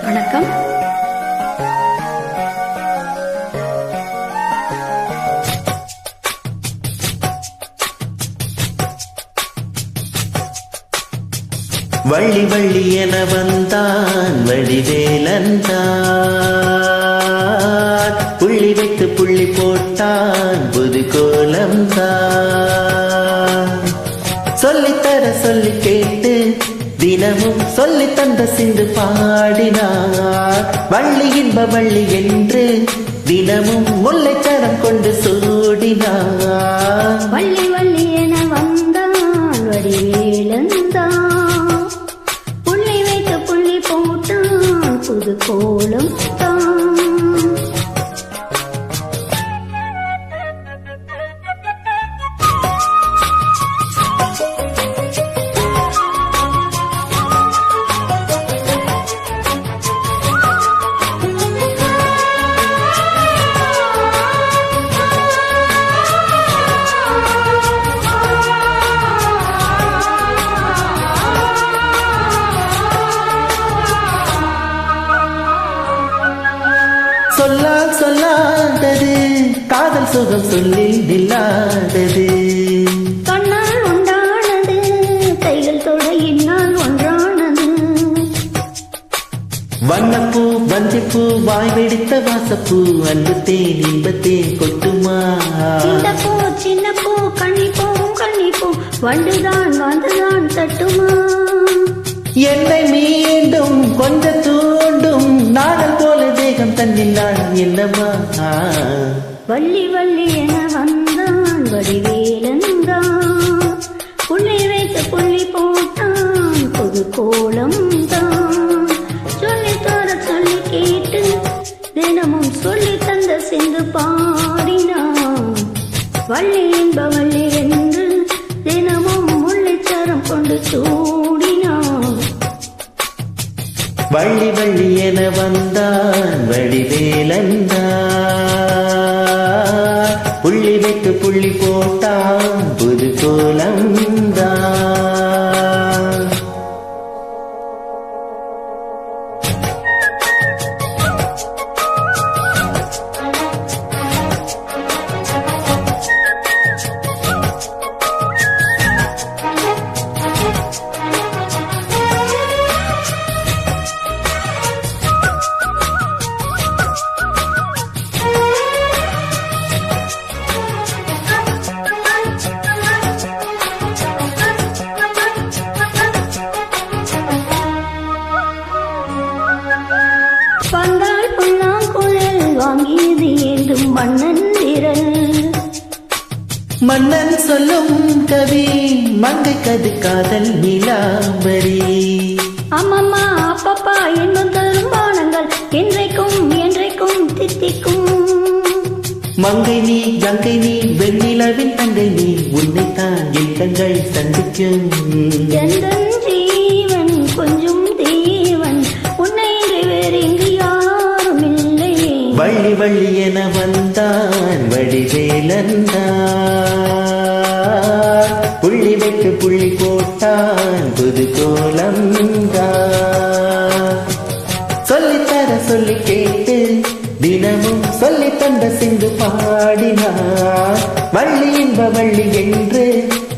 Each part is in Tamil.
வணக்கம். வள்ளி வள்ளி என வந்தான் வடிவேலந்தான், புள்ளி வைத்து புள்ளி போட்டான் புது கோலம்தான். சொல்லித்தர சொல்லி கேட்டு தினமும் சொல்லி தந்த சிந்து பாடினார். வள்ளி இன்ப வள்ளி என்று தினமும் முல்லைச்சரம் கொண்டு சூடினார். வள்ளி வள்ளி என வந்தான் வடிவேலந்தான், புள்ளி வைத்து புள்ளி போட்டான் புது கோலம் தான். சொல்லால் சொல்லாதது காதல் சுகம் சொல்லி நில்லாதது. கண்ணால் உண்டானது கைகள் தொடையினால் ஒன்றானது. வண்ணப்பூ வஞ்சிப்பூ வாய் வெடித்த வாசப்பூ அன்பு தேன் இன்பத்தேன் கொட்டுமா. இந்த பூ சின்ன பூ கண்ணிப்பூ கண்ணிப்பூ வந்துதான் வந்துதான் தட்டுமா. என்னை மீண்டும் கொஞ்ச தூண்டும் நாடல் போல தேகம் தன்னில் நான் என்னமா. வள்ளி வள்ளி என வந்தான் வடிவேலந்தான், புள்ளி வைத்து புள்ளி போட்டான் புது கோலம் தான். சொல்லி தர சொல்லி கேட்டு தினமும் சொல்லி தந்த சிந்து பாடினான். வள்ளி என்ப வள்ளி என்று தினமும் முல்லைச்சரம் கொண்டு சூடினான். வள்ளி வள்ளி என வந்தான் வடிவேலந்தான், புள்ளி வைத்து புள்ளி போட்டான் புது கோலம்தான். வந்தால் புல்லாங்குழல் வாங்கியது ஏந்தும் மன்னன் விரல். மன்னன் சொல்லும் கவி மங்கை கது காதல் நிலாம்பரி. அம்மம்மா அப்பப்பா என்னும் தரும் பானங்கள் என்றைக்கும் என்றைக்கும் தித்திக்கும். மங்கை நீ கங்கை நீ வெண்ணிலவின் தங்கை நீ, உன்னைத்தான் என் கண்கள் சந்திக்கும். எந்தன் ஜீவன் கொஞ்சம் தேவன் உன்னை வேறு இங்கு யாரும் இல்லை. வள்ளி வள்ளி என வந்தான் வடிவேலந்தான், புள்ளி வைத்து புள்ளி போட்டான் புது கோலம்தான். சொல்லித்தர சொல்லி கேட்டு தினமும் சொல்லி தந்த சிந்து பாடினார். வள்ளி இன்ப வள்ளி என்று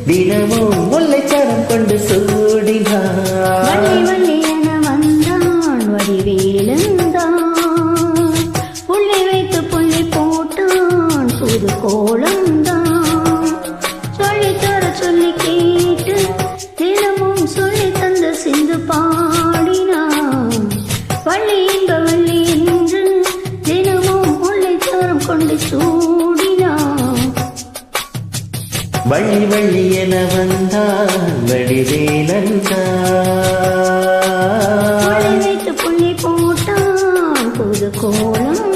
தினமும் முல்லைச்சரம் கொண்டு சூடினார். வள்ளி வள்ளி என வந்தான் வடிவேலந்தான், புள்ளி வைத்து புள்ளி போட்டான் புது கோலம்தான். சொல்லி தர சொல்லி கேட்டு தினமும் சொல்லி தந்த சிந்து பாடினான். வள்ளி இன்ப வள்ளி என்று தினமும் முல்லைச்சரம் கொண்டு சூடினான். வள்ளி வள்ளி என வந்தான் வடிவேலந்தான், புள்ளி வைத்து புள்ளி போட்டான் புது கோலம்